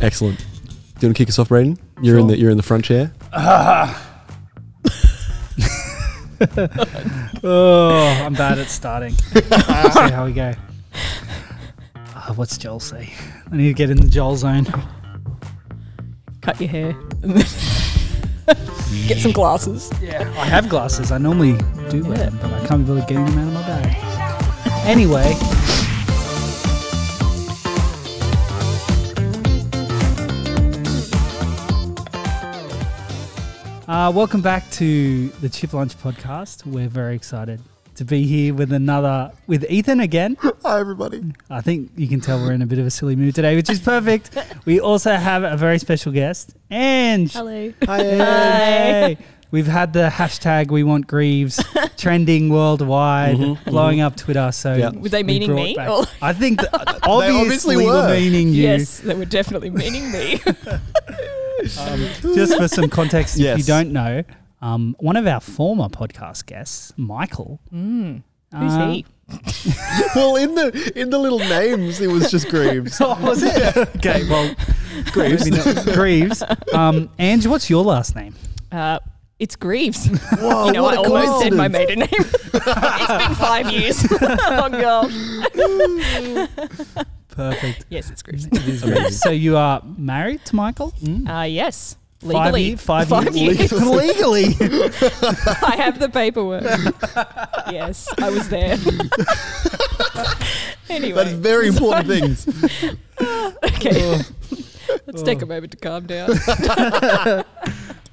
Excellent. Do you want to kick us off, Brayden? You're in the front chair. Oh, I'm bad at starting. Let's see how we go. What's Joel say? I need to get in the Joel zone. Cut your hair. Get some glasses. Yeah, I have glasses. I normally do wear them, but I can't be bothered getting them out of my bag. Anyway. Welcome back to the Chip Lunch podcast. We're very excited to be here with Ethan again. Hi, everybody. I think you can tell we're in a bit of a silly mood today, which is perfect. We also have a very special guest, Ange. Hello. Hi, Ange. Hey. We've had the hashtag We Want Greaves trending worldwide, blowing up Twitter. So were they meaning me? I think that obviously were meaning you. Yes, they were definitely meaning me. Just for some context, if you don't know, one of our former podcast guests, Michael. Who's he? Well, in the little names, it was just Greaves. Oh, was it? Okay, well, Greaves. Ange, what's your last name? It's Greaves. Whoa, I almost said my maiden name. It's been 5 years. Oh, gosh. Perfect. Yes, it's Greaves. It is Greaves. So you are married to Michael? Yes. Legally. 5 years. Legally. I have the paperwork. Yes, I was there. Anyway. That's very important things. Okay. Let's take a moment to calm down.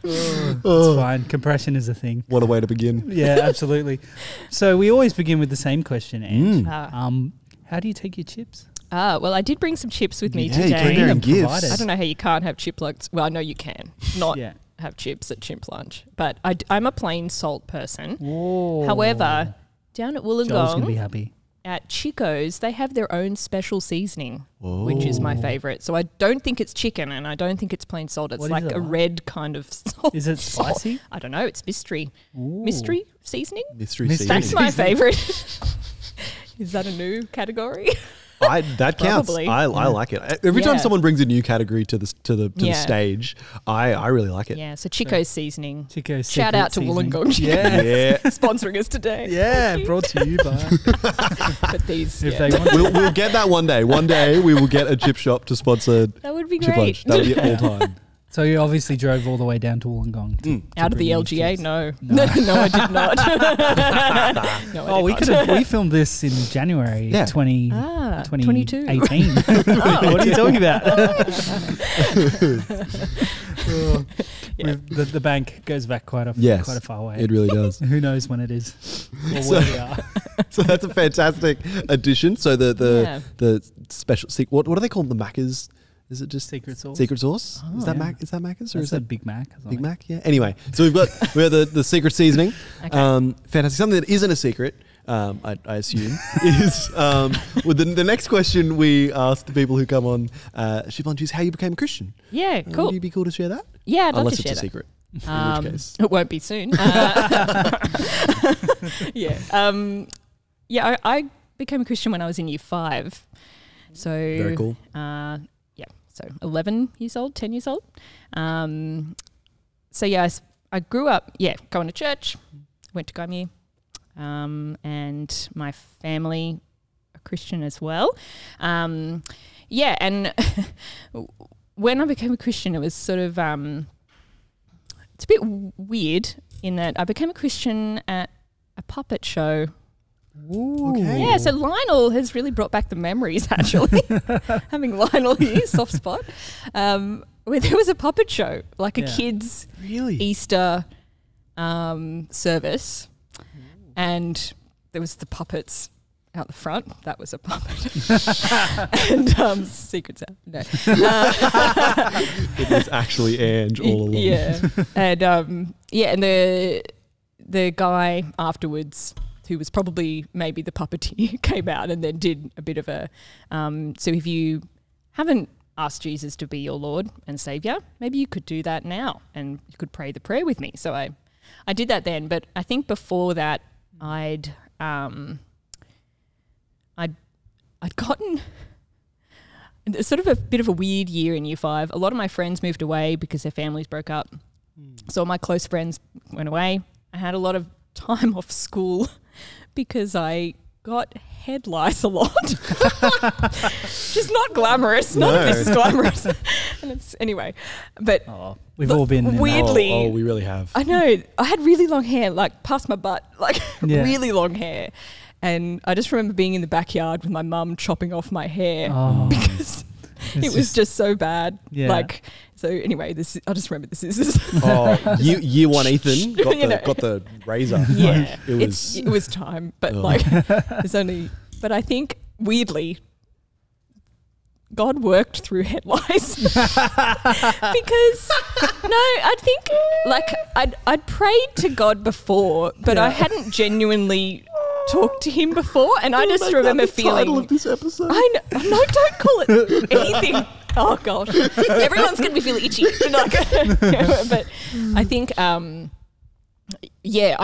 It's fine. Compression is a thing. What a way to begin. Yeah, absolutely. So we always begin with the same question, Ange. How do you take your chips? Well, I did bring some chips with me You today. came there and gifts. I don't know how you can't have chip lunch. Well, I know you can not have chips at chip lunch, but I'm a plain salt person. Whoa. However, down at Joel's going to be Wollongong, happy. at Chico's, they have their own special seasoning, which is my favourite. So I don't think it's chicken and I don't think it's plain salt. It's like a red kind of salt. Is it spicy? I don't know. It's mystery. Ooh. Mystery seasoning? Mystery That's seasoning. my favourite. Is that a new category? That counts. Probably. I like it. Every time someone brings a new category to the stage, I really like it. Yeah, so Chico's seasoning. Chico's Shout out to seasoning. Wollongong Chico. Yeah. Sponsoring us today. Yeah, brought to you by. But these, If they want We'll get that one day. One day we will get a chip shop to sponsor that would be chip great. lunch. That would be all time. So you obviously drove all the way down to Wollongong. To Out of the bring these LGA? chips. No. No, I did not. No, I did not. We filmed this in January 22. 2018. What are you talking about? The bank goes back quite a far way. It really does. Who knows when it is or where we are. So that's a fantastic addition. So the special what do they call them? The Maccas? Is it just secret sauce? Secret sauce? Oh, is that Mac? Is that Macca's or That's is that Big Mac? Big Mac? Yeah. Anyway, so we have the secret seasoning. Okay. Fantastic. Something that isn't a secret, I assume, is with the next question we ask the people who come on Chip Lunch is how you became a Christian. Yeah, cool. Would you be cool to share that? Yeah, I'd love Unless to share it's a that. secret. In which case. It won't be soon. I became a Christian when I was in year 5. So Very cool. So 11 years old, 10 years old. I grew up, going to church, went to Gummy, and my family are Christian as well. And when I became a Christian, it was sort of, it's a bit weird in that I became a Christian at a puppet show. Ooh. Okay. Yeah, so Lionel has really brought back the memories, actually. Having Lionel here, soft spot. Where there was a puppet show, like a kids' Easter service. And there was the puppets out the front. That was a puppet. And secrets out. No. It was actually Ange all along. Yeah. And and the guy afterwards, who was probably maybe the puppeteer, came out and then did a bit of a so if you haven't asked Jesus to be your Lord and Saviour, maybe you could do that now and you could pray the prayer with me. So I did that then, but I think before that I'd gotten it's sort of a bit of a weird year in year 5. A lot of my friends moved away because their families broke up. So all my close friends went away. I had a lot of time off school because I got head lice a lot. Just not glamorous. None of this is glamorous. And it's anyway. But we've all been in weirdly. Oh, we really have. I know. I had really long hair, like past my butt, like really long hair. And I just remember being in the backyard with my mum chopping off my hair because it was just so bad. Yeah. Like, so anyway, I just remember the scissors. Year 1 Ethan got the razor. Yeah, Like, it was time, but but I think weirdly, God worked through head lice because I think like I'd prayed to God before, but I hadn't genuinely talked to him before, and I just remember feeling. Title of this episode. I know, no, don't call it anything. Oh gosh, everyone's gonna be feeling itchy. But I think, I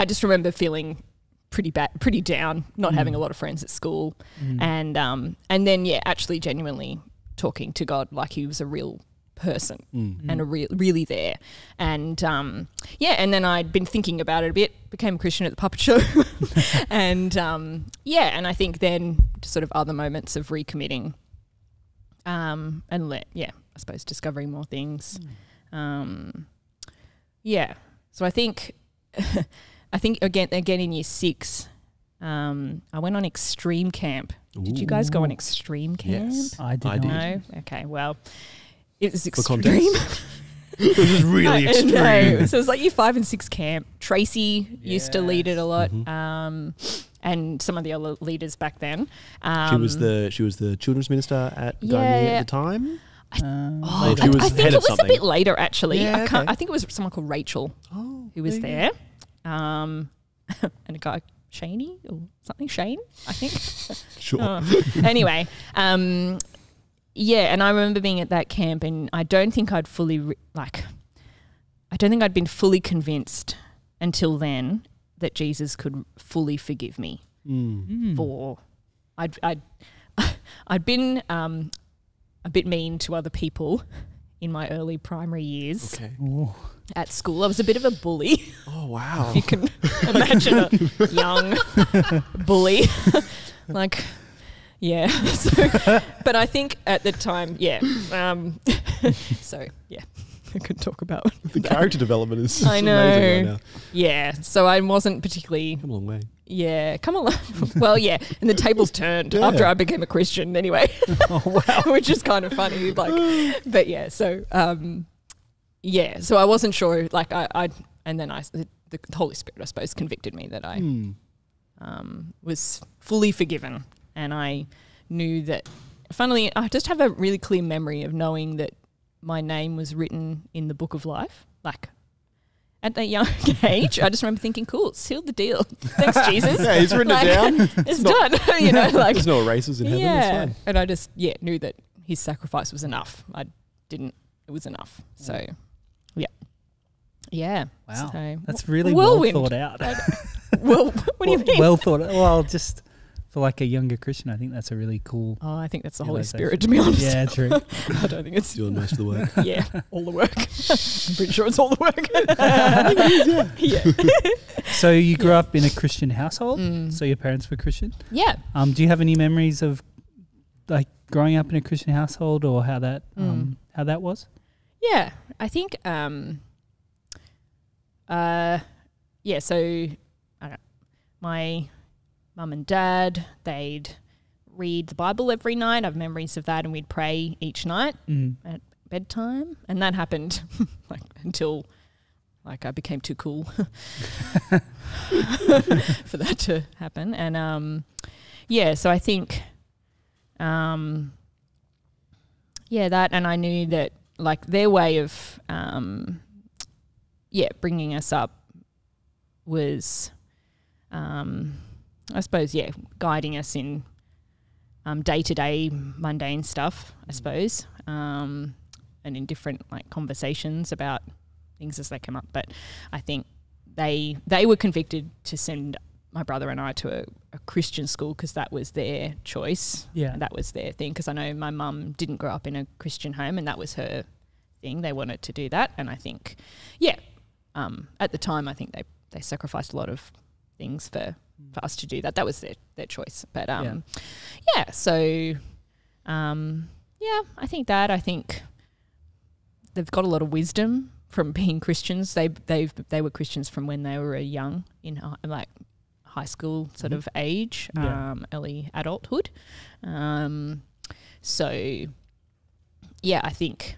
just remember feeling pretty bad, pretty down, not having a lot of friends at school, and then actually genuinely talking to God like he was a real person and really there, and and then I'd been thinking about it a bit, became a Christian at the puppet show, and and I think then sort of other moments of recommitting, I suppose discovering more things, so I think again in year 6, I went on extreme camp. Did you guys go on extreme camp? Yes, I did. No? Okay, well, it was For extreme. context. It was really extreme. No. So it was like year 5 and 6 camp. Tracy used to lead it a lot, and some of the other leaders back then. She was the children's minister at Gardner at the time. I think it was a bit later actually. Yeah, I think it was someone called Rachel who was there, and a guy Shaney or something. Shane, I think. Sure. Anyway, and I remember being at that camp, and I don't think I'd been fully convinced until then that Jesus could fully forgive me for I'd been a bit mean to other people in my early primary years. Okay. At school. I was a bit of a bully. Oh, wow. If you can imagine a young bully. But I think at the time, I could talk about the character development is I know. amazing right now. Yeah, so I wasn't particularly... Come a long way. Yeah, come along. Well, and the tables turned after I became a Christian anyway. Oh, wow. Which is kind of funny. So I wasn't sure, and then the Holy Spirit, I suppose, convicted me that I was fully forgiven. And I knew that, funnily, I just have a really clear memory of knowing that my name was written in the book of life. At that young age, I just remember thinking, cool, sealed the deal. Thanks, Jesus. Yeah, he's written it down. It's done. There's no erasers in heaven. It's fine. And I just, knew that his sacrifice was enough. It was enough. So, yeah. Wow. So, that's really well thought out. What do you mean? Well thought out. Well, just for a younger Christian, I think that's a really cool... Oh, I think that's the Holy Spirit, to be honest. Yeah, true. I don't think it's... Doing most of the work. Yeah, all the work. I'm pretty sure it's all the work. Yeah. So you grew up in a Christian household? So your parents were Christian? Yeah. Do you have any memories of growing up in a Christian household, or how that was? Yeah, I think... so my mum and dad, they'd read the Bible every night. I have memories of that, and we'd pray each night at bedtime, and that happened until I became too cool for that to happen. And so I think that, and I knew that their way of bringing us up was I suppose, guiding us in day-to-day mundane stuff, I suppose, and in different conversations about things as they come up. But I think they were convicted to send my brother and I to a Christian school because that was their choice. Yeah. And that was their thing, because I know my mum didn't grow up in a Christian home, and that was her thing. They wanted to do that. And I think, at the time, I think they sacrificed a lot of things for us to do that. That was their choice. But so I think that. I think they've got a lot of wisdom from being Christians. They were Christians from when they were young, in like high school sort of age, early adulthood. So I think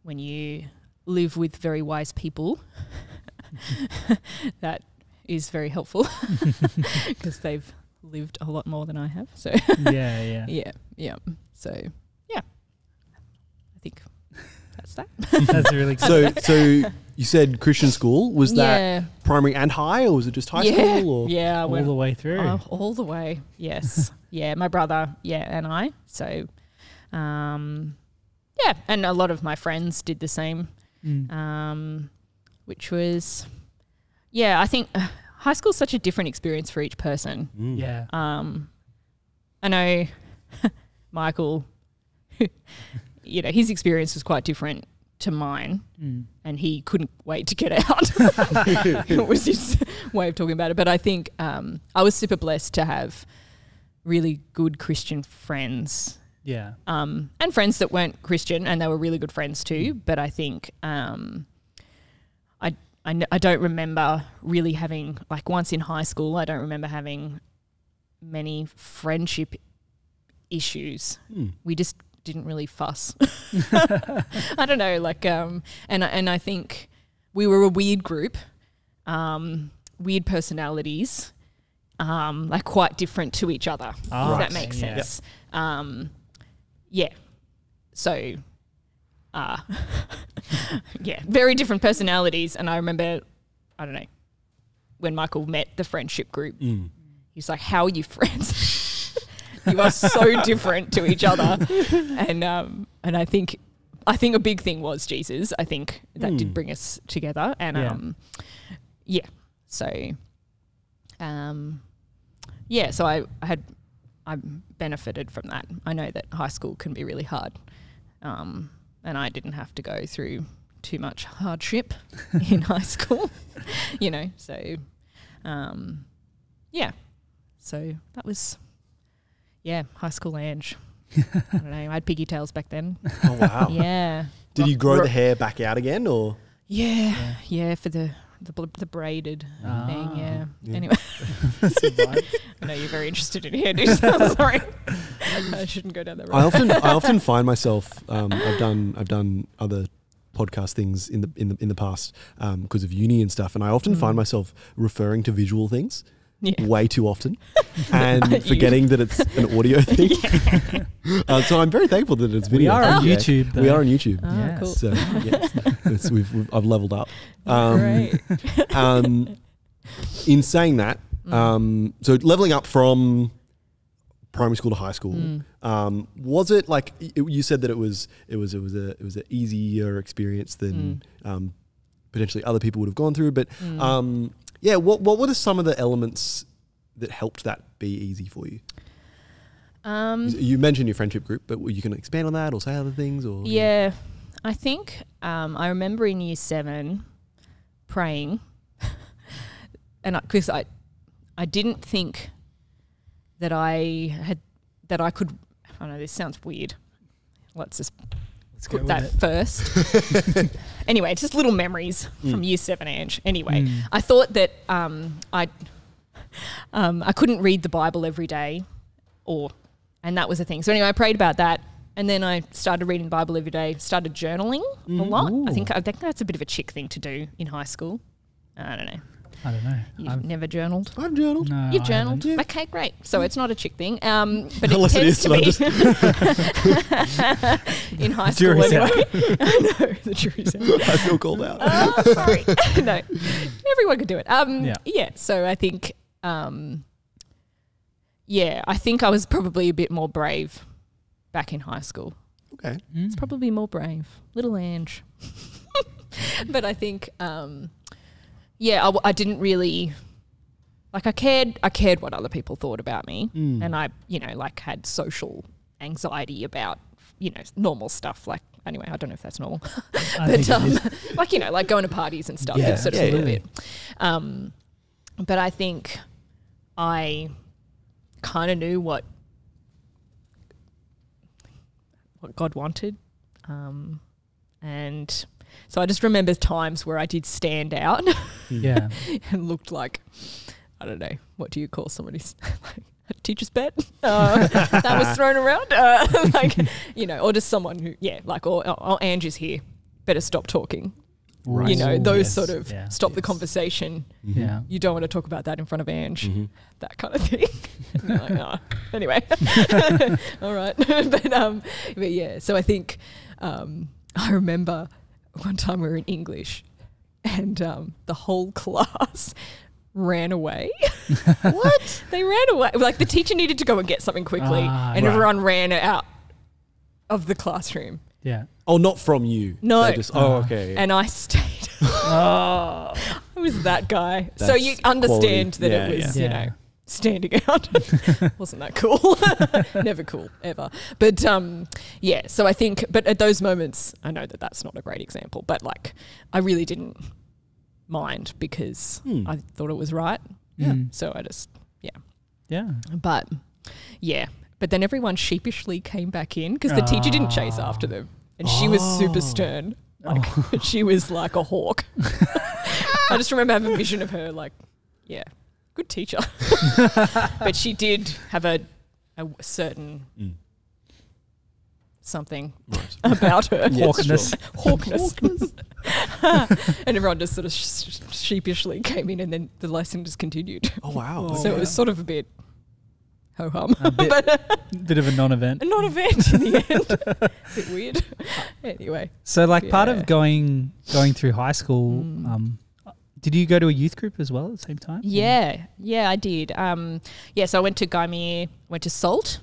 when you live with very wise people, that is very helpful because they've lived a lot more than I have. So yeah. So I think that's that. That's really good. So you said Christian school. Was that primary and high, or was it just high school? Or? Yeah, all the way through. All the way. Yes. My brother. and I. So, and a lot of my friends did the same. Which was, I think high school is such a different experience for each person. Yeah. I know Michael, his experience was quite different to mine, and he couldn't wait to get out. It was his way of talking about it. But I think I was super blessed to have really good Christian friends. Yeah. And friends that weren't Christian, and they were really good friends too. But I think I don't remember really having, like, once in high school, I don't remember having many friendship issues. We just didn't really fuss. I don't know, like, and I think we were a weird group, weird personalities, like quite different to each other, if that makes sense. So, very different personalities. And I remember, I don't know, when Michael met the friendship group, he's like, how are you friends? You are so different to each other. And I think a big thing was Jesus. I think that did bring us together. And so I benefited from that. I know that high school can be really hard. And I didn't have to go through too much hardship in high school, so, so that was, high school Ange. I don't know, I had pigtails back then. Oh, wow. Yeah. Did you grow the hair back out again, or? Yeah, for the braided thing, Anyway. I know you're very interested in hairdos. Sorry. I shouldn't go down that road. I often find myself, I've done other podcast things in the past because of uni and stuff, and I often find myself referring to visual things way too often and forgetting that it's an audio thing. So I'm very thankful that it's video. We are on YouTube. We are on YouTube. Oh, cool. So I've leveled up. Great. In saying that, so leveling up from primary school to high school, was it like you said that it was an easier experience than potentially other people would have gone through, but what were some of the elements that helped that be easy for you? You mentioned your friendship group, but you can expand on that or say other things, or I think I remember in year 7 praying, and because I didn't think that I could. I know this sounds weird. Let's put that first. Anyway, just little memories from year 7, Ange. Anyway, I thought that I couldn't read the Bible every day, and that was a thing. So anyway, I prayed about that, and then I started reading the Bible every day. Started journaling a lot. I think that's a bit of a chick thing to do in high schoul. I don't know. You've never journaled? I've journaled. No, You've journaled? Yeah. Okay, great. So it's not a chick thing. But unless it tends to be. In high school anyway. I know, the jury's out. I feel called out. Oh, sorry. No, everyone could do it. So I think, I think I was probably a bit more brave back in high school. Okay. It's probably more brave. Little Ange. But I think... I didn't really, like I cared what other people thought about me, and I, you know, like had social anxiety about, you know, normal stuff. Like, anyway, I don't know if that's normal, but like, you know, like going to parties and stuff. It's sort of a little bit. But I think I kind of knew what God wanted, and so I just remember times where I did stand out, and looked like, I don't know, what do you call somebody? A teacher's pet that was thrown around, like, you know, or just someone who, like, or Ange is here, better stop talking. Right. You know, those sort of stop the conversation. Yeah, you don't want to talk about that in front of Ange, that kind of thing. Like, oh. Anyway, all right, but yeah. So I think I remember one time we were in English, and the whole class ran away. What? They ran away. Like, the teacher needed to go and get something quickly, and everyone ran out of the classroom. Yeah. Oh, not from you. No. Just, okay. And I stayed. I was that guy. That's so you understand quality. That it was, you know, standing out. Wasn't that cool? Never cool, ever. But so I think, but at those moments, I know that that's not a great example, but like, I really didn't mind because I thought it was right. Yeah. So I just, But but then everyone sheepishly came back in because the teacher didn't chase after them. And she was super stern. Like, she was like a hawk. I just remember having a vision of her like, good teacher. But she did have a certain something about her. Hawkness. Hawkness. And everyone just sort of sheepishly came in, and then the lesson just continued. Oh, wow. So it was sort of a bit ho-hum. Bit of a non-event. A non-event in the end. A bit weird. Anyway. So like part of going through high school, did you go to a youth group as well at the same time? Yeah, I did. So I went to Gaimir, went to SALT.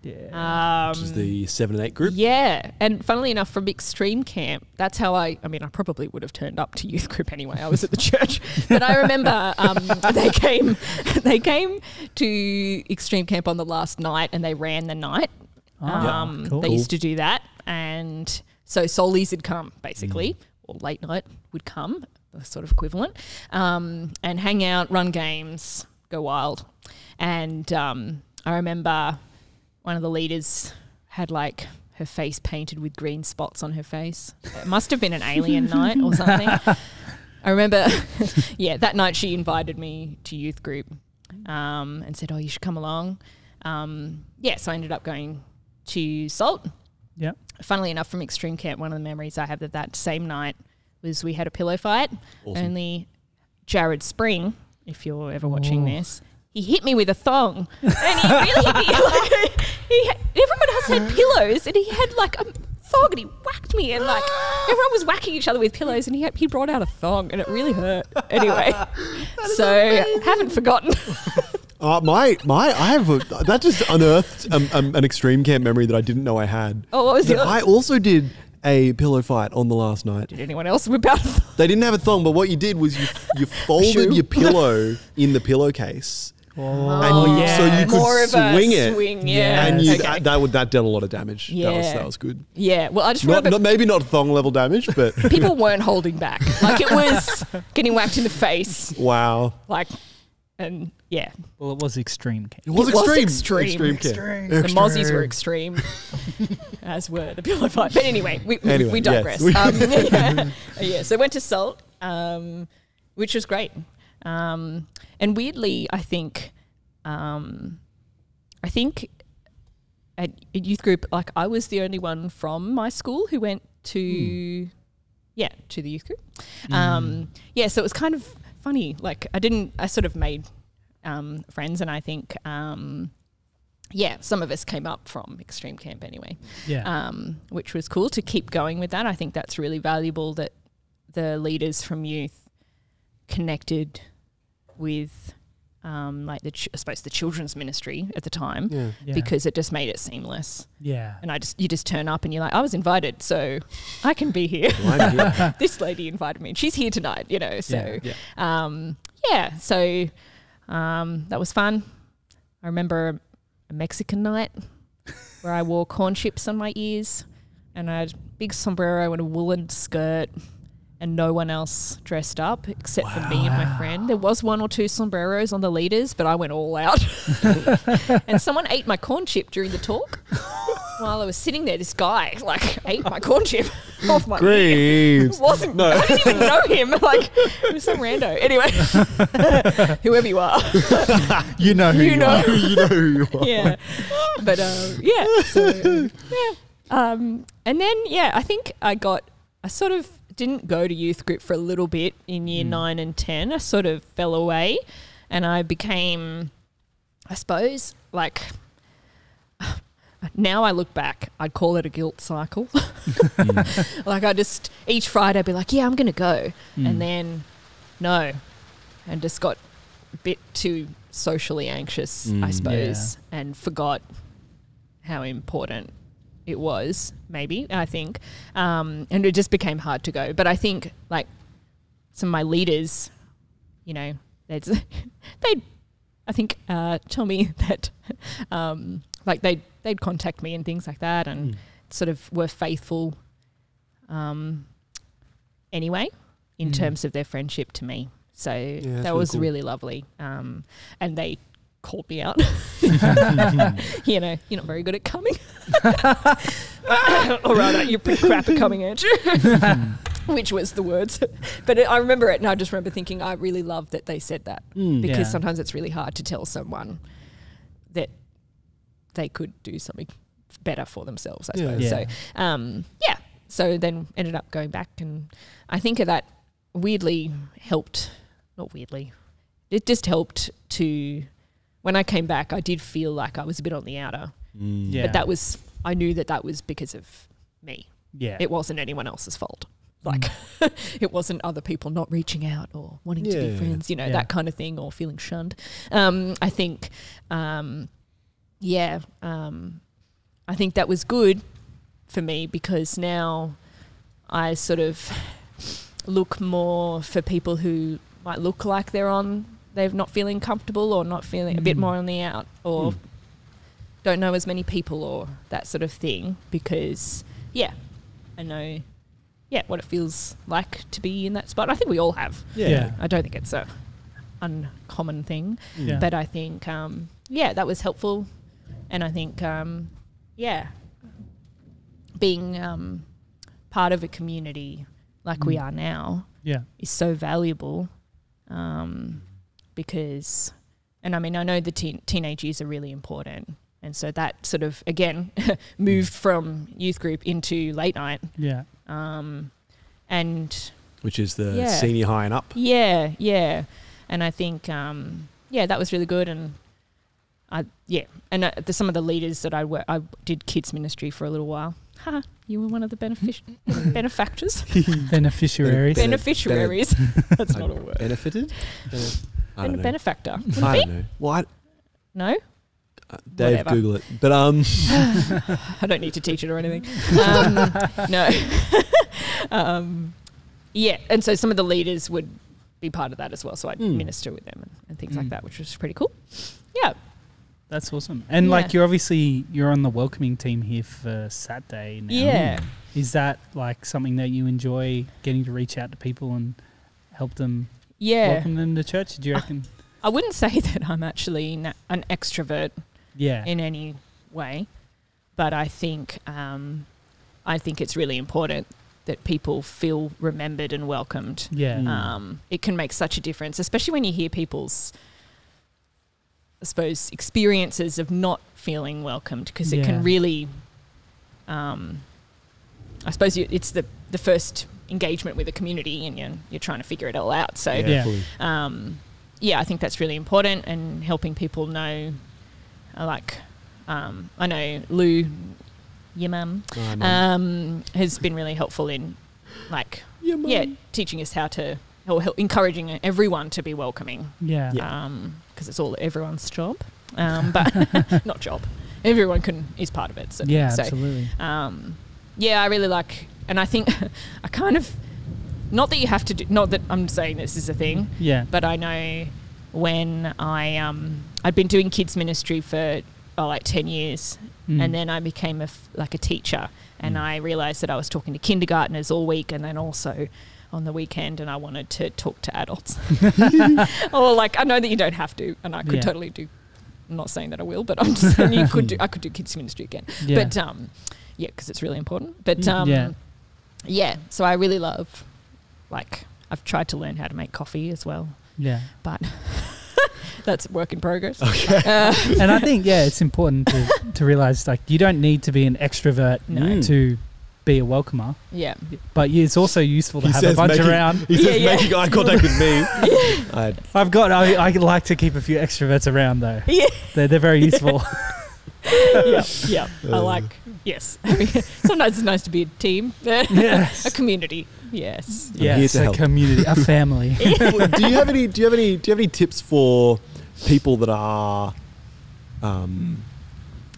Yeah. Which is the 7 and 8 group. Yeah. And funnily enough, from extreme camp, that's how I probably would have turned up to youth group anyway. I was at the church. But I remember they came to extreme camp on the last night, and they ran the night. Cool. They used to do that. And so Solies would come, basically, or late night would come, the sort of equivalent, and hang out, run games, go wild. And I remember one of the leaders had like her face painted with green spots on her face. It must have been an alien night or something. I remember, that night she invited me to youth group and said, you should come along. So I ended up going to SALT. Yeah. Funnily enough, from extreme camp, one of the memories I have of that same night was we had a pillow fight. Awesome. Only Jared Spring, if you're ever watching this, he hit me with a thong, and he really hit me. Like, everyone else had pillows, and he had like a thong, and he whacked me, and like everyone was whacking each other with pillows, and he brought out a thong, and it really hurt. Anyway, so haven't forgotten. That just unearthed an extreme camp memory that I didn't know I had. Oh, what was yours? I also did a pillow fight on the last night. Did anyone else whip out a thong? They didn't have a thong, but what you did was you folded your pillow in the pillowcase. So you could more swing it. And that dealt a lot of damage. Yeah. That was good. Yeah. Well, I just remember maybe not thong level damage, but people weren't holding back. Like, it was getting whacked in the face. Wow. Like, and yeah. Well, it was extreme camp. It was extreme. Extreme camp. The Mozzies were extreme, as were the pillow fight. But anyway, we digress. Yes. So I went to SALT, which was great. And weirdly, I think at youth group, like, I was the only one from my school who went to the youth group. So it was kind of funny. Like, I sort of made friends, and I think some of us came up from extreme camp anyway. Yeah. Which was cool to keep going with that. I think that's really valuable that the leaders from youth connected with I suppose the children's ministry at the time, because it just made it seamless. Yeah. And you just turn up and you're like, I was invited, so I can be here. This lady invited me, and she's here tonight, you know. So so That was fun. I remember a Mexican night where I wore corn chips on my ears and I had a big sombrero and a woolen skirt and no one else dressed up except for me and my friend. There was 1 or 2 sombreros on the leaders, but I went all out. And someone ate my corn chip during the talk. While I was sitting there, this guy ate my corn chip off my Greaves. I didn't even know him. It was some rando. Anyway, whoever you are, you know who you are. You know who you are. Yeah, but yeah. So yeah, and then I think I sort of didn't go to youth group for a little bit in year 9 and 10. I sort of fell away, and I became, I suppose, now I look back, I'd call it a guilt cycle. I just, each Friday I'd be like, yeah, I'm going to go. And then, no. And just got a bit too socially anxious, I suppose, and forgot how important it was, maybe, I think. And it just became hard to go. But I think, some of my leaders, they'd I think, tell me that, they'd contact me and things like that, and sort of were faithful anyway in terms of their friendship to me. So that was cool. Really lovely. And they called me out. You're not very good at coming. All right, you're pretty crap at coming, Ange. Which was the words. But I remember it, and I just remember thinking I really love that they said that, because sometimes it's really hard to tell someone that they could do something better for themselves, I suppose. Yeah. So, so then ended up going back, and I think that weirdly helped, not weirdly, it just helped to, when I came back, I did feel like I was a bit on the outer. But I knew that was because of me. Yeah. It wasn't anyone else's fault. It wasn't other people not reaching out or wanting to be friends, that kind of thing, or feeling shunned. I think, I think that was good for me, because now I sort of look more for people who might look like they're not feeling comfortable, or not feeling a bit more on the out, or don't know as many people, or that sort of thing, because I know what it feels like to be in that spot. I think we all have. I don't think it's a uncommon thing, but I think that was helpful. And I think being part of a community like we are now is so valuable, because, and I mean, I know the teenage years are really important, and so that sort of, again, moved from youth group into late night. And which is the senior high and up. And I think that was really good. And some of the leaders that I did kids ministry for a little while. You were one of the benefactors. Beneficiaries. Beneficiaries. That's not a word. Benefited? Benefactor. I don't know. What? No? Dave, whatever. Google it. But I don't need to teach it or anything. No. And so some of the leaders would be part of that as well. So I'd minister with them and things like that, which was pretty cool. Yeah. That's awesome. And you're on the welcoming team here for Saturday now. Yeah. Is that something that you enjoy, getting to reach out to people and help them welcome them to church? Do you reckon? I wouldn't say that I'm actually an extrovert in any way, but I think it's really important that people feel remembered and welcomed. It can make such a difference, especially when you hear people's, I suppose, experiences of not feeling welcomed, because it can really, I suppose it's the first engagement with a community, and you're trying to figure it all out. So, I think that's really important, and helping people know, I know Lou, your mum, has been really helpful in, teaching us how to, or encouraging everyone to be welcoming. Because it's all everyone's job, but not job. Everyone is part of it. So, absolutely. I really like, and I think I kind of, not that you have to do, not that I'm saying this is a thing, but I know when I'd been doing kids ministry for like 10 years, and then I became a teacher, and I realised that I was talking to kindergartners all week, and then also on the weekend, and I wanted to talk to adults. Or like, I know that you don't have to, and I could totally do. I'm not saying that I will, but I'm just saying I could do kids ministry again. Yeah. But because it's really important. But so I really love, like, I've tried to learn how to make coffee as well. Yeah, but that's work in progress. Okay. And I think it's important to realize, like, you don't need to be an extravert to be a welcomer. Yeah. But it's also useful to have a bunch around. He says making eye contact with me. I like to keep a few extroverts around though. Yeah. They're very useful. Yeah. I like, yes. I mean, sometimes it's nice to be a team. Yes. A community. Yes. Yes, a community, a family. Do you have any tips for people that are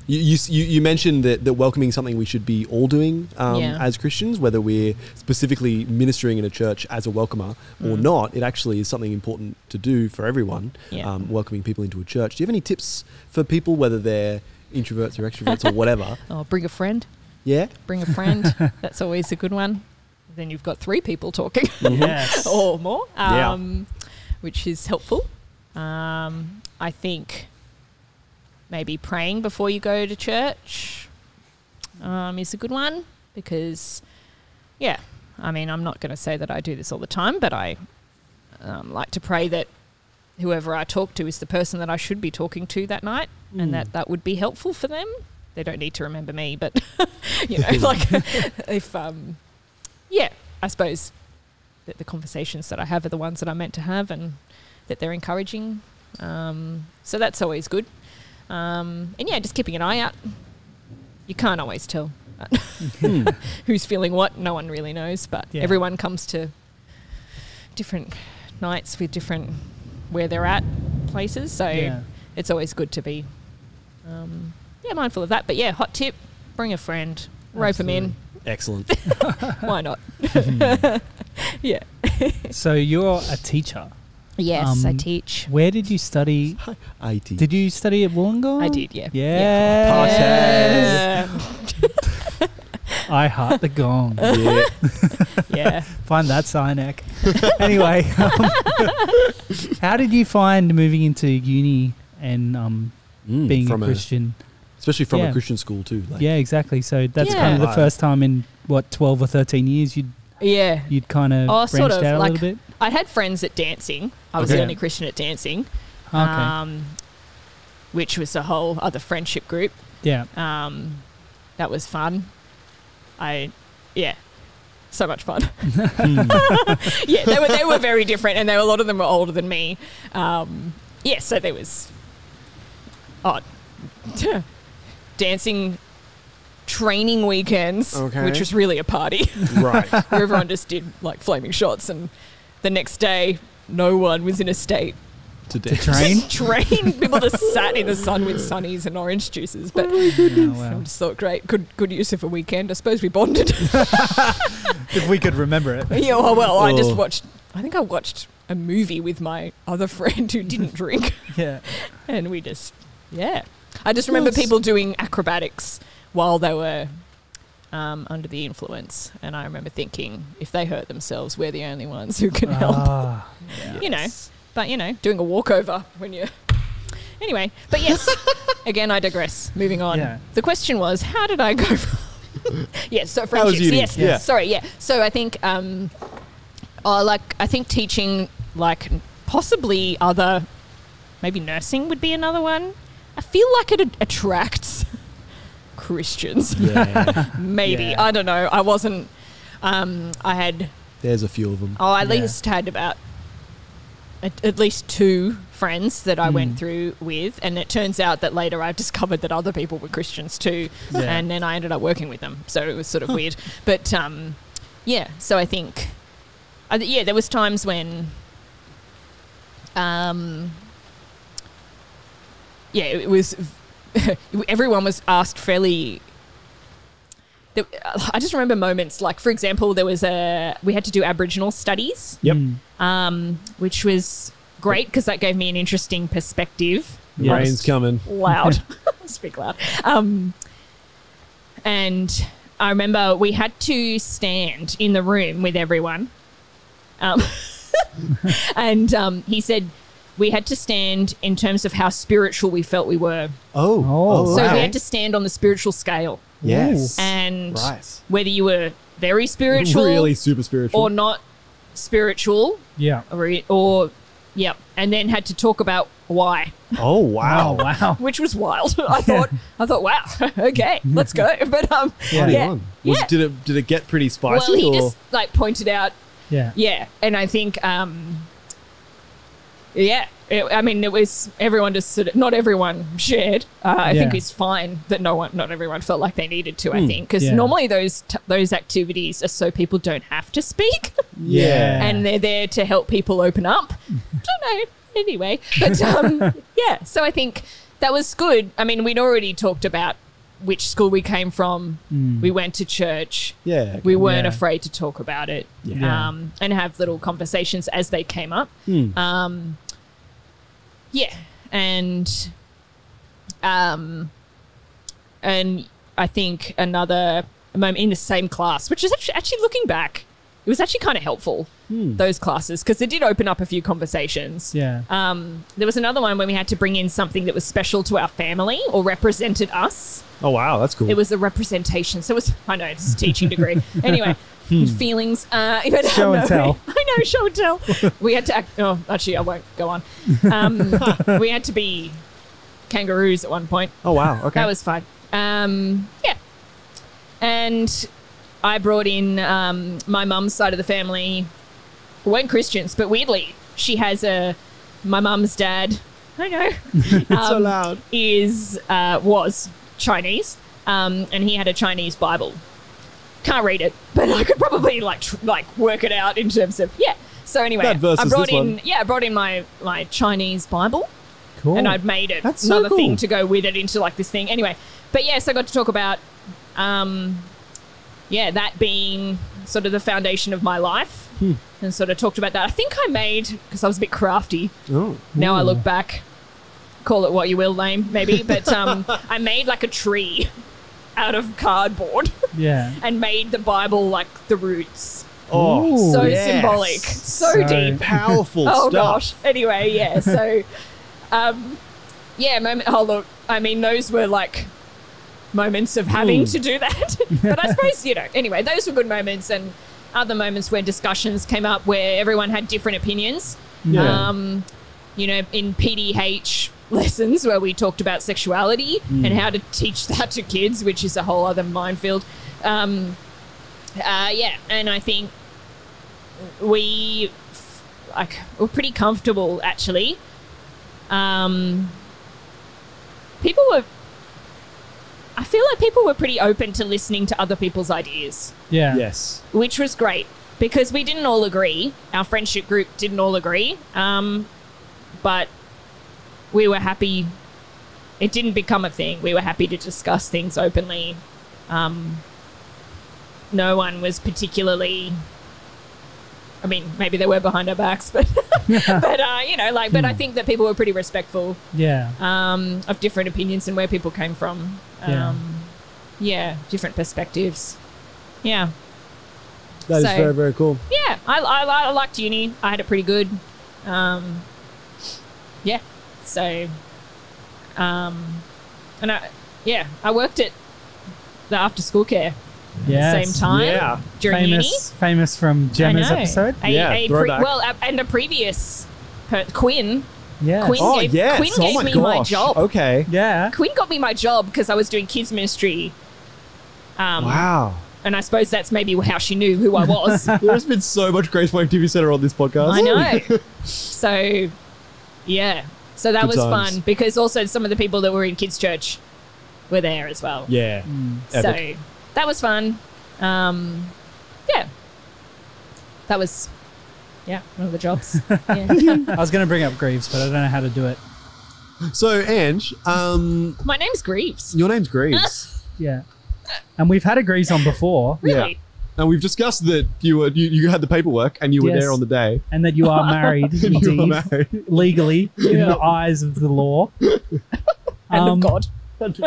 You mentioned that welcoming is something we should be all doing as Christians, whether we're specifically ministering in a church as a welcomer or not. It actually is something important to do for everyone, welcoming people into a church. Do you have any tips for people, whether they're introverts or extroverts or whatever? Oh, bring a friend. Yeah? Bring a friend. That's always a good one. Then you've got 3 people talking or more, which is helpful. I think maybe praying before you go to church is a good one because, I mean, I'm not going to say that I do this all the time, but I like to pray that whoever I talk to is the person that I should be talking to that night and that would be helpful for them. They don't need to remember me, but, like if, I suppose that the conversations that I have are the ones that I'm meant to have and that they're encouraging. So that's always good. And just keeping an eye out. You can't always tell who's feeling what. No one really knows, but everyone comes to different nights with different where they're at places. So it's always good to be mindful of that. But hot tip, bring a friend, rope them in. Excellent. Why not? So you're a teacher. Yes, I teach. Where did you study? I teach. Did you study at Wollongong? I did, yeah. Yeah. I heart the gong. Yeah. Find that Sinek. Anyway, how did you find moving into uni and being a Christian? Especially from a Christian school too. Like. Yeah, exactly. So that's kind of the first time in, 12 or 13 years you'd kind of branched out a little bit? I had friends at dancing. I was the only Christian at dancing, which was a whole other friendship group. Yeah. That was fun. So much fun. They were very different, and a lot of them were older than me. So there was dancing training weekends, which was really a party. Right. Where everyone just did like flaming shots, and the next day no one was in a state to train. People just sat in the sun with sunnies and orange juices. But I just thought, great, good use of a weekend. I suppose we bonded. If we could remember it. Yeah, I just watched. I think I watched a movie with my other friend who didn't drink. And we just I just remember people doing acrobatics while they were under the influence, and I remember thinking, if they hurt themselves, we're the only ones who can help. But doing a walkover when you anyway. But yes, again, I digress. Moving on. Yeah. The question was, how did I go from so friendships. Yes. Sorry. So I think I think teaching, like possibly maybe nursing would be another one. I feel like it attracts Christians. Maybe. I don't know. I wasn't I had there's a few of them. I at least had about at least 2 friends that I went through with, and it turns out that later I discovered that other people were Christians too, and then I ended up working with them, so it was sort of weird. But so I think there was times when it was everyone was asked fairly. I just remember moments like, for example, we had to do Aboriginal studies. Yep. Which was great because that gave me an interesting perspective. Rain's coming. Loud. Speak loud. And I remember we had to stand in the room with everyone. And he said we had to stand in terms of how spiritual we felt we were. So we had to stand on the spiritual scale. Yes. And whether you were very spiritual, really super spiritual, or not spiritual, or and then had to talk about why. Oh wow! Which was wild. I thought, wow, okay, let's go. But did it get pretty spicy? Well, he just like pointed out, and I think, it was everyone just sort of, not everyone shared. I think it's fine that not everyone felt like they needed to. I think because normally those activities are so people don't have to speak. And they're there to help people open up. Don't know. Anyway, but so I think that was good. I mean, we'd already talked about which school we came from. We went to church. We weren't afraid to talk about it. And have little conversations as they came up. And I think another moment in the same class, which is actually looking back, it was actually kind of helpful, those classes, because it did open up a few conversations. There was another one when we had to bring in something that was special to our family or represented us. Oh, wow, that's cool. It was a representation. So it was, I know, it's a teaching degree. Anyway, feelings. Show and tell. I know, show and tell. We had to act, actually, I won't go on. We had to be kangaroos at one point. Oh, wow, okay. That was fun. And I brought in my mum's side of the family. We weren't Christians, but weirdly, she has my mum's dad, I know. It's so loud. Was Chinese, and he had a Chinese Bible. Can't read it, but I could probably like work it out in terms of, So anyway, I brought in my Chinese Bible. Cool. And I'd made it another thing to go with it into like this thing. Anyway, but yes, I got to talk about that being sort of the foundation of my life, and sort of talked about that. I think I made, because I was a bit crafty. Now I look back, call it what you will, lame, maybe, but I made like a tree out of cardboard. And made the Bible like the roots. Oh, so symbolic, so deep, powerful stuff. Oh gosh. Anyway, so moment. Oh look, I mean, those were like moments of having to do that. But I suppose, anyway, those were good moments, and other moments where discussions came up where everyone had different opinions. In PDH lessons where we talked about sexuality and how to teach that to kids, which is a whole other minefield. And I think we're pretty comfortable, actually. I feel like people were pretty open to listening to other people's ideas. Yes. Which was great, because we didn't all agree. Our friendship group didn't all agree. But we were happy. It didn't become a thing. We were happy to discuss things openly. No one was particularly, I mean, maybe they were behind our backs, but but I think that people were pretty respectful. Of different opinions and where people came from. Different perspectives. That is very, very cool. I liked uni. I had it pretty good. I worked at the after school care. Same time during uni. Famous from Gemma's episode. And a previous Quinn. Quinn gave me my job. Okay. Quinn got me my job because I was doing kids ministry. Wow. And I suppose that's maybe how she knew who I was. There's been so much Grace Point TV Centre on this podcast. I know. So that was fun, because also some of the people that were in kids' church were there as well. So that was fun. That was, one of the jobs. I was going to bring up Greaves, but I don't know how to do it. So, Ange. My name's Greaves. Your name's Greaves. And we've had a Greaves on before. Really? And we've discussed that you had the paperwork and you were there on the day. And that you are married, indeed, legally, in the eyes of the law. And of God. This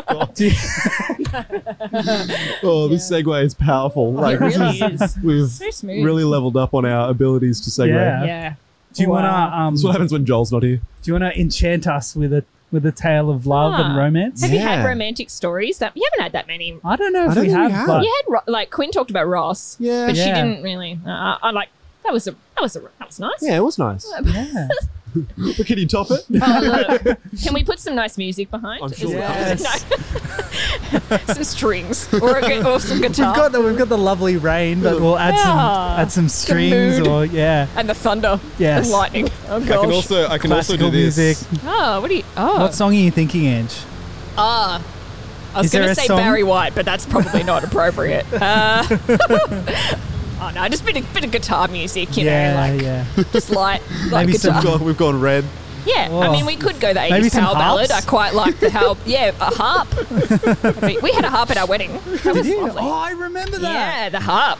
segue is powerful. Like, it really is. We've so smooth. really leveled up on our abilities to segue. Yeah. Do you want to... That's what happens when Joel's not here. Do you want to enchant us with a tale of love and romance? Have you had romantic stories? You haven't had that many. I don't know if we have. But you had like Quinn talked about Ross, but she didn't really. I like that was nice. Yeah, it was nice. Yeah. But can you top it? Look, can we put some nice music behind? I'm sure. Some strings or some guitar. We've got the lovely rain, but we'll add some strings and the thunder and lightning. Oh gosh. I can also do this. Music. What song are you thinking, Ange? I was going to say Barry White, but that's probably not appropriate. Oh no, just a bit of guitar music, you know, just light guitar. We've gone red. Yeah, I mean, we could go the 80s power ballad. I quite like the harp. Yeah, a harp. We had a harp at our wedding. That was lovely. Oh, I remember that. Yeah, the harp.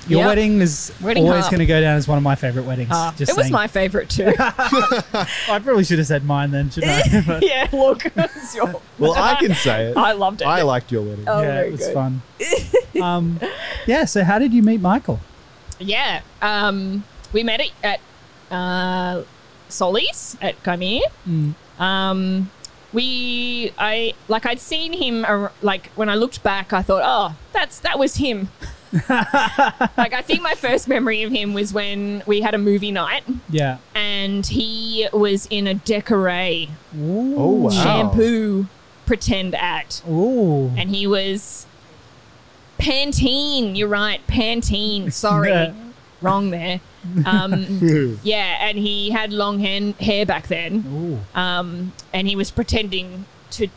Your wedding is always going to go down as one of my favourite weddings. It was my favourite too. I probably should have said mine then, shouldn't I? But yeah, look. It's your... Well, I can say it. I loved it. I liked your wedding. Oh, yeah, it was fun. So how did you meet Michael? Yeah, we met at Solly's at Gaimir. I'd seen him, like, when I looked back, I thought, oh, that was him. Like, I think my first memory of him was when we had a movie night. Yeah. And he was in a Decoré wow. shampoo pretend act. Ooh. And he was Pantene. You're right, Pantene. Sorry. Wrong there. Yeah, and he had long hair back then. And he was pretending to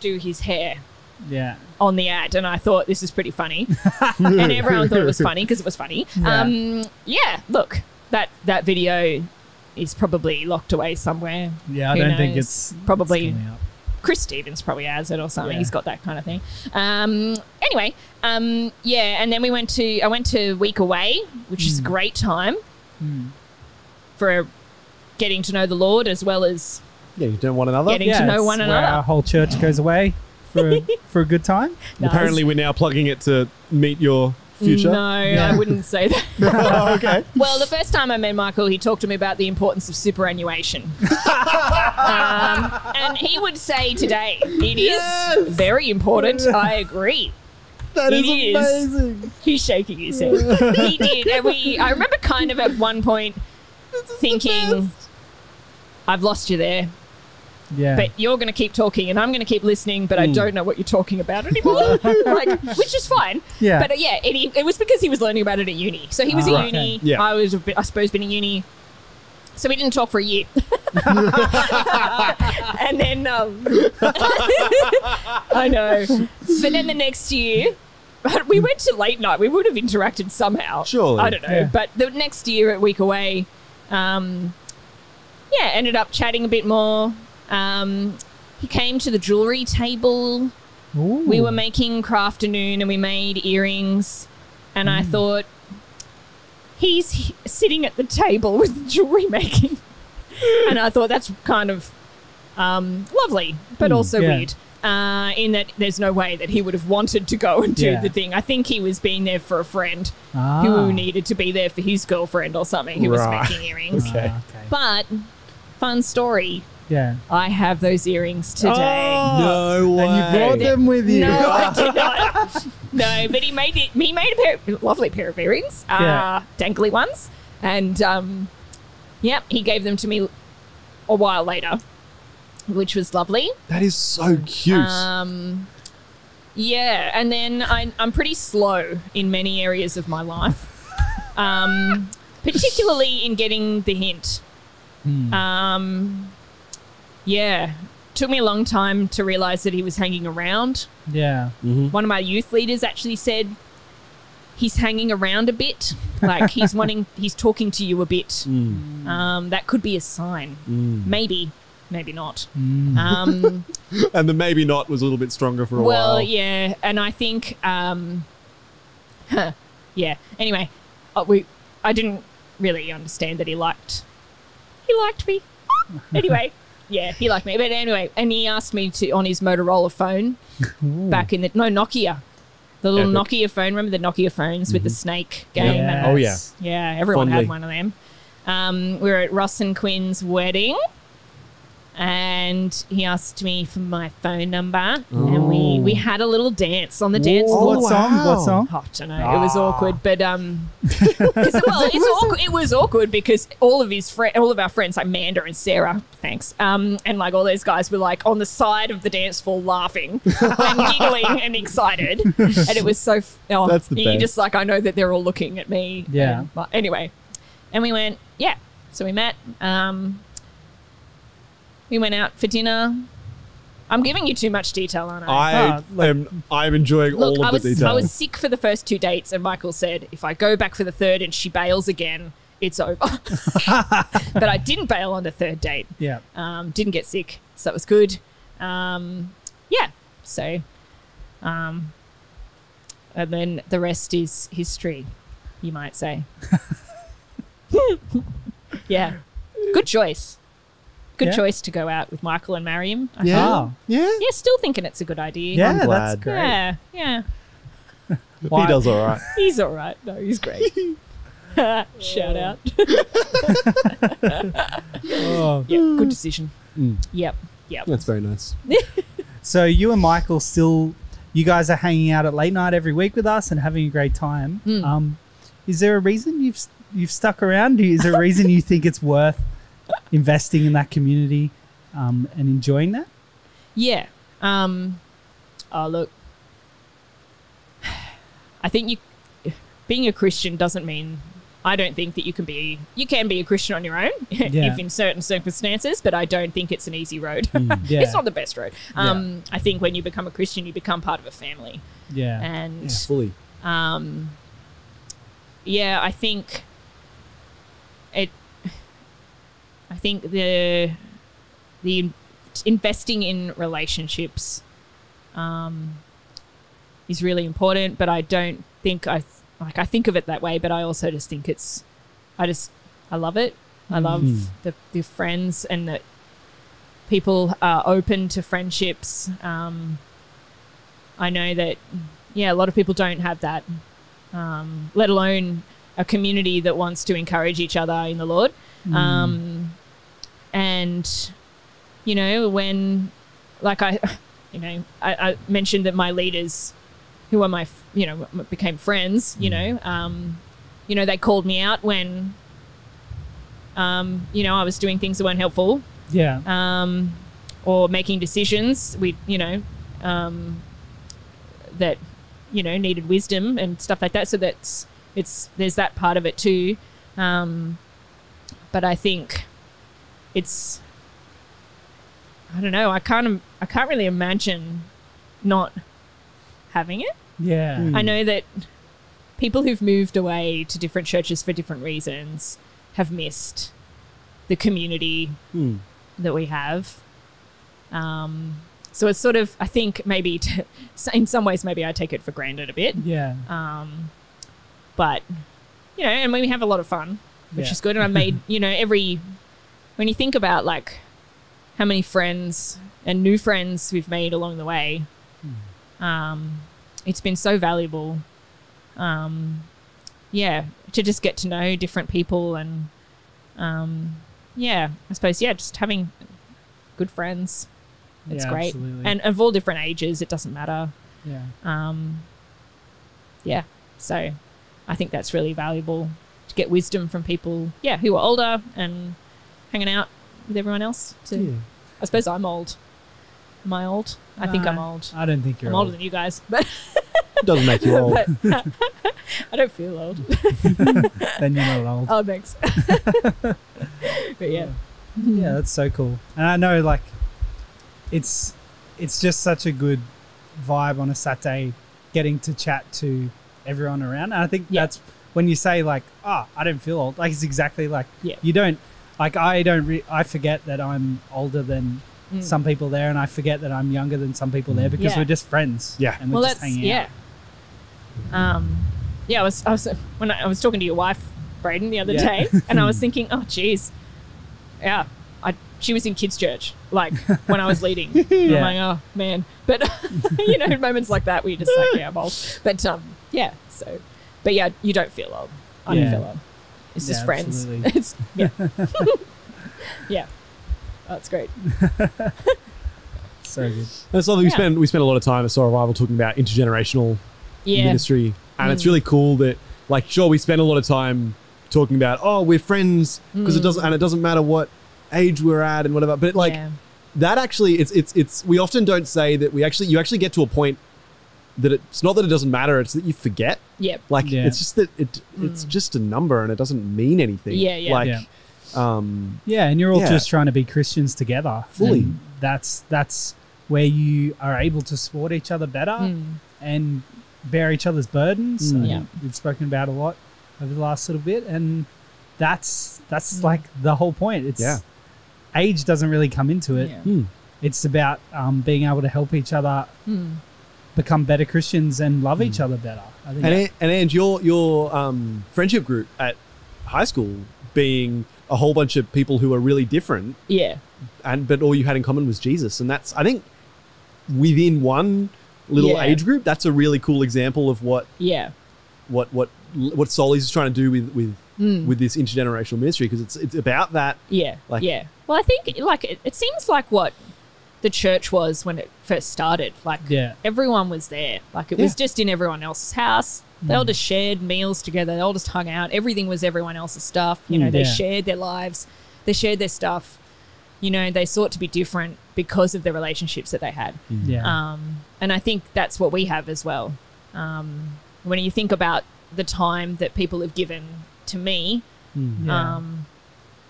do his hair. Yeah. On the ad, and I thought this is pretty funny, and everyone thought it was funny because it was funny. Yeah. Look, that video is probably locked away somewhere. Yeah, I don't think it's probably Chris Stevens probably has it or something. Yeah. He's got that kind of thing. Anyway, yeah, and then I went to Week Away, which is a great time for getting to know the Lord as well as getting to know one another. Getting to know one another. Our whole church goes away for a good time. No, apparently, we're now plugging it to meet your future. No, I wouldn't say that. Okay. Well, the first time I met Michael, he talked to me about the importance of superannuation. And he would say today, it is very important. I agree. That is amazing. He's shaking his head. He did. And I remember kind of at one point thinking, I've lost you there. Yeah. But you're going to keep talking and I'm going to keep listening, but I don't know what you're talking about anymore. Like, which is fine. Yeah. But yeah, it was because he was learning about it at uni. So he was at uni. Yeah. I was, I suppose, been at uni. So we didn't talk for a year. And then, I know. But then the next year, we went to late night. We would have interacted somehow. Surely. I don't know. Yeah. But the next year at Week Away, ended up chatting a bit more. He came to the jewellery table. Ooh. We were making crafternoon and we made earrings. And I thought, he's sitting at the table with jewellery making. And I thought that's kind of lovely, but also weird. In that there's no way that he would have wanted to go and do the thing. I think he was being there for a friend who needed to be there for his girlfriend or something who was making earrings. Okay. But, fun story. Yeah. I have those earrings today. Oh, no way. And you brought them with you. No, I did not. No, but he made a lovely pair of earrings, dangly ones. And, he gave them to me a while later, which was lovely. That is so cute. Yeah, and then I'm pretty slow in many areas of my life, particularly in getting the hint. Yeah, took me a long time to realise that he was hanging around. Yeah. Mm-hmm. One of my youth leaders actually said he's hanging around a bit, like he's talking to you a bit. That could be a sign. Maybe not. And the maybe not was a little bit stronger for a while. Well, yeah, and I think yeah. Anyway, I didn't really understand that he liked me. Anyway, yeah, he liked me. But anyway, and he asked me to on his Motorola phone back in Nokia. The little Nokia phone. Remember the Nokia phones with the snake game? Yes. Oh, yeah. Yeah, everyone Fondly. had one of them. We were at Ross and Quinn's wedding, and he asked me for my phone number, and we had a little dance on the dance floor. What song? Oh, I don't know. It was awkward, but it was awkward because all of our friends, like Manda and Sarah, and like all those guys were like on the side of the dance floor laughing and giggling and excited, and it was so. That's the you best. just like I know that they're all looking at me. Yeah. And, but anyway, and we went. Yeah. So we met. We went out for dinner. I'm giving you too much detail, aren't I? I'm enjoying all of the details. I was sick for the first 2 dates, and Michael said, if I go back for the third and she bails again, it's over. But I didn't bail on the third date. Yeah. Didn't get sick, so that was good. Yeah. So, and then the rest is history, you might say. Yeah. Good choice. Good choice to go out with Michael and marry him. I Yeah. Yeah. Yeah, still thinking it's a good idea. Yeah, I'm that's glad. great. Yeah, yeah. He does all right. He's all right. No, he's great. Shout out. Oh. Yeah, good decision. Yep. That's very nice. So you and Michael you guys are hanging out at late night every week with us and having a great time. Is there a reason you've stuck around? Is there a reason you think it's worth investing in that community and enjoying that? Yeah. Oh, look. I think being a Christian doesn't mean I don't think that you can be a Christian on your own if in certain circumstances, but I don't think it's an easy road. Yeah. It's not the best road. I think when you become a Christian, you become part of a family. Yeah. And Fully. yeah, I think the investing in relationships is really important, but I don't think I think of it that way, but I also just think I love it. I love the friends and that people are open to friendships. I know that, a lot of people don't have that, let alone a community that wants to encourage each other in the Lord. And, when, like I mentioned that my leaders who are my, became friends, they called me out when, I was doing things that weren't helpful. Yeah. Or making decisions that, needed wisdom and stuff like that. So there's that part of it too. But I think I don't know. I can't really imagine not having it. Yeah. I know that people who've moved away to different churches for different reasons have missed the community that we have. So it's sort of, I think maybe in some ways, maybe I take it for granted a bit. Yeah. But, and we have a lot of fun, which is good. And I made, when you think about like how many friends and new friends we've made along the way, it's been so valuable. To just get to know different people and, I suppose, just having good friends. It's great. Absolutely. And of all different ages, it doesn't matter. Yeah. So I think that's really valuable to get wisdom from people, who are older and hanging out with everyone else. I suppose I'm old. Am I old? I think I'm old. I don't think you're I'm older than you guys, but Doesn't make you old. I don't feel old. Then you're not old. Oh, thanks. But yeah, that's so cool. And I know, like, it's just such a good vibe on a Saturday, getting to chat to everyone around. And I think that's when you say like, I don't feel old. Like, it's exactly like you don't. Like, I forget that I'm older than some people there, and I forget that I'm younger than some people there because we're just friends. Yeah. And we're just hanging out. I was when I was talking to your wife, Brayden, the other day, and I was thinking, oh, geez, yeah, she was in kids' church, like when I was leading. I'm like, oh man, but you know, moments like that where you're just like, yeah, I'm old. But but yeah, you don't feel old. I don't feel old. It's just friends. It's yeah. Oh, that's great. So good. That's something we spend a lot of time at Soul Revival talking about intergenerational ministry, and it's really cool that, like, sure, we spend a lot of time talking about, oh, we're friends because it doesn't matter what age we're at and whatever, but like that actually, it's we often don't say that you actually get to a point that it's not that it doesn't matter, it's that you forget. It's just that it's just a number and it doesn't mean anything. And you're all just trying to be Christians together fully. And that's where you are able to support each other better and bear each other's burdens. We've spoken about a lot over the last little bit, and that's like the whole point. It's age doesn't really come into it. It's about being able to help each other become better Christians and love each other better. I think and Ange, your friendship group at high school being a whole bunch of people who are really different, but all you had in common was Jesus, and that's, I think, within one little age group, that's a really cool example of what Solis is trying to do with this intergenerational ministry, because it's about that. Well, I think it seems like what the church was when it first started. Like everyone was there. Like it was just in everyone else's house. They all just shared meals together. They all just hung out. Everything was everyone else's stuff. You know, they shared their lives. They shared their stuff. You know, they sought to be different because of the relationships that they had. And I think that's what we have as well. When you think about the time that people have given to me, and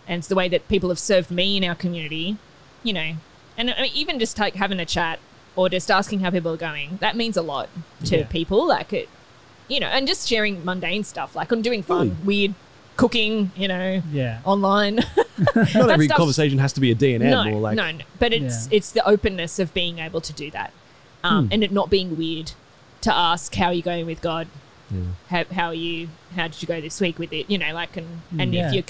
it's the way that people have served me in our community, you know, and I mean, even just having a chat or just asking how people are going, that means a lot to people. Like it, you know, and just sharing mundane stuff, like I'm doing fun, weird cooking, you know, online. Not every conversation has to be a D&M or like... No, but it's the openness of being able to do that, and it not being weird to ask, how are you going with God? How did you go this week with it? You know, like, and if you're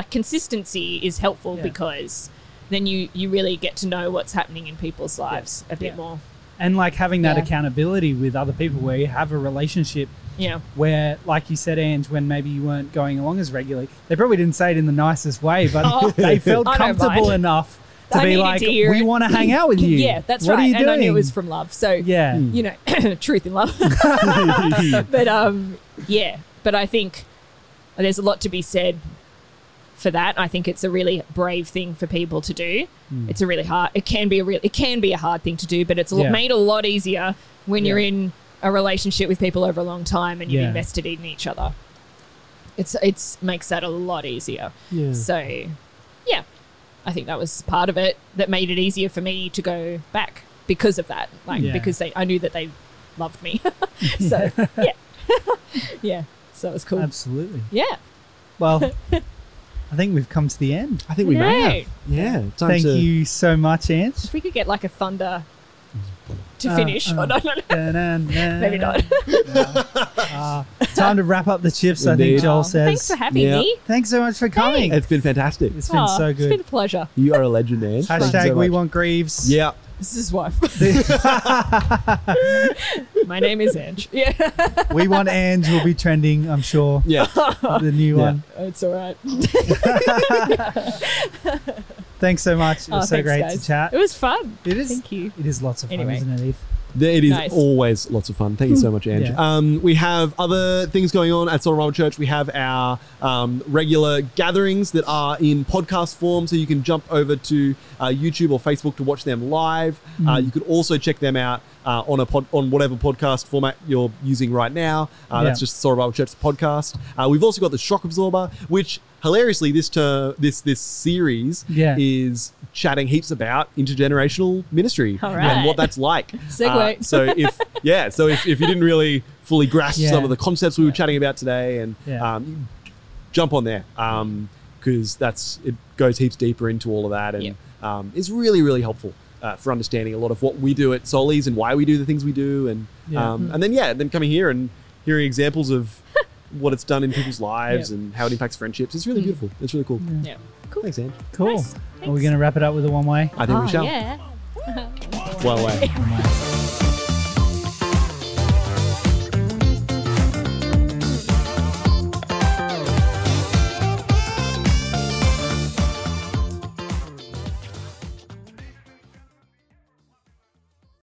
consistency is helpful because then you really get to know what's happening in people's lives a bit more. And like having that accountability with other people where you have a relationship where, like you said, Ange, when maybe you weren't going along as regularly, they probably didn't say it in the nicest way, but they felt comfortable enough to be like, we want to hang out with you. Yeah, that's what right. Are you and doing? I knew it was from love. So, you know, truth in love. But, but I think there's a lot to be said for that. I think it's a really brave thing for people to do. It's a really hard, it can be a hard thing to do, but it's made a lot easier when you're in a relationship with people over a long time and you've invested in each other. It's makes that a lot easier. So, I think that was part of it that made it easier for me to go back because of that. Like, because I knew that they loved me. So, so it was cool. Absolutely. Yeah. Well, I think we've come to the end. I think we may have. Yeah. Thank you so much, Ange. If we could get like a thunder to finish. Oh, no. Maybe not. Time to wrap up the chips, I think Joel says. Thanks for having me. Thanks so much for coming. It's been fantastic. It's been so good. It's been a pleasure. You are a legend, Ange. Hashtag we want Greaves. Yeah. This is his wife. My name is Ange. Yeah. We want Ange will be trending, I'm sure. Yeah. The new one. It's all right. Thanks so much. It was so great to chat. It was fun. It is. Thank you. It is lots of fun, isn't it, Eve? It is always lots of fun. Thank you so much, Ange. We have other things going on at Soul Revival Church. We have our regular gatherings that are in podcast form, so you can jump over to YouTube or Facebook to watch them live. You could also check them out on whatever podcast format you're using right now. That's just Soul Revival Church podcast. We've also got the Shock Absorber, which hilariously this series is chatting heaps about intergenerational ministry and what that's like. Segue. So if you didn't really fully grasp some of the concepts we were chatting about today, and jump on there because it goes heaps deeper into all of that, and is really, really helpful for understanding a lot of what we do at Solis and why we do the things we do, and then coming here and hearing examples of what it's done in people's lives and how it impacts friendships. It's really beautiful. It's really cool. Yeah. Cool. Thanks, Ange. Cool. Nice. Are we going to wrap it up with a one way? I think we shall. Yeah. One way. One way.